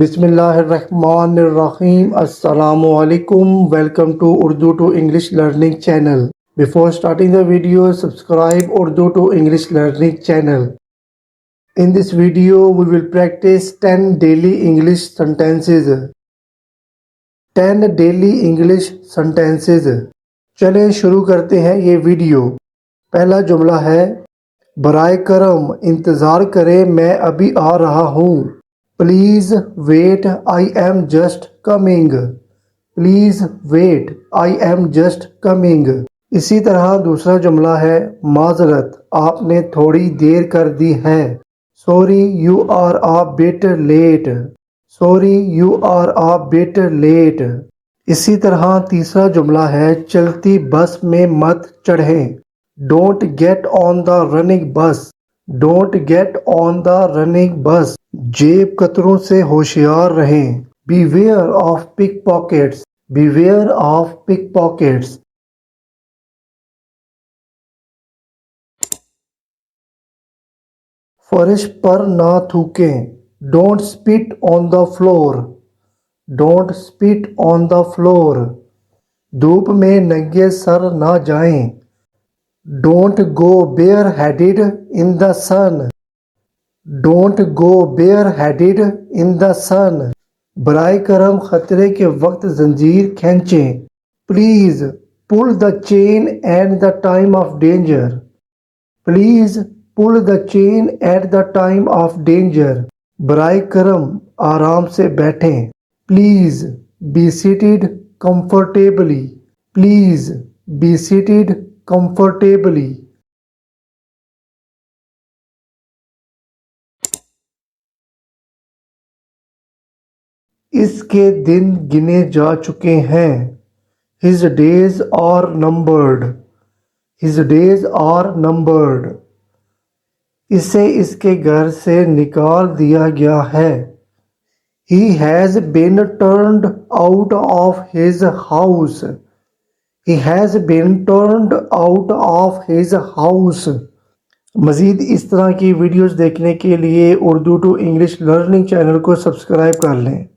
Bismillahirrahmanirrahim. Assalamu alaikum. Welcome to Urdu to English learning channel. Before starting the video, subscribe Urdu to English learning channel. In this video, we will practice 10 daily English sentences. 10 daily English sentences. चलें शुरू करते हैं ये video. पहला जुमला है, बराए करम इंतज़ार करें, मैं अभी आ रहा हूँ। Please wait, I am just coming. Please wait, I am just coming. इसी तरह दूसरा जुमला है, माजरत आपने थोड़ी देर कर दी है। Sorry you are a bit late. Sorry you are a bit late. इसी तरह तीसरा जुमला है, चलती बस में मत चढ़ें। Don't get on the running bus. Don't get on the running bus. जेब कतरों से होशियार रहें। Beware of pickpockets. Beware of pickpockets. फर्श पर ना थूकें। Don't spit on the floor. Don't spit on the floor. धूप में नंगे सर ना जाएं। Don't go bare headed in the sun. Don't go bare headed in the sun. बराए करम खतरे के वक्त जंजीर खींचें। Please pull the chain at the time of danger. Please pull the chain at the time of danger. बराए करम आराम से बैठें। Please be seated comfortably. Please be seated comfortably. इसके दिन गिने जा चुके हैं। His days are numbered. His days are numbered. इसे इसके घर से निकाल दिया गया है। He has been turned out of his house. He has been turned out of his house. मज़ीद इस तरह की वीडियोस देखने के लिए Urdu to English learning channel को सब्सक्राइब कर लें।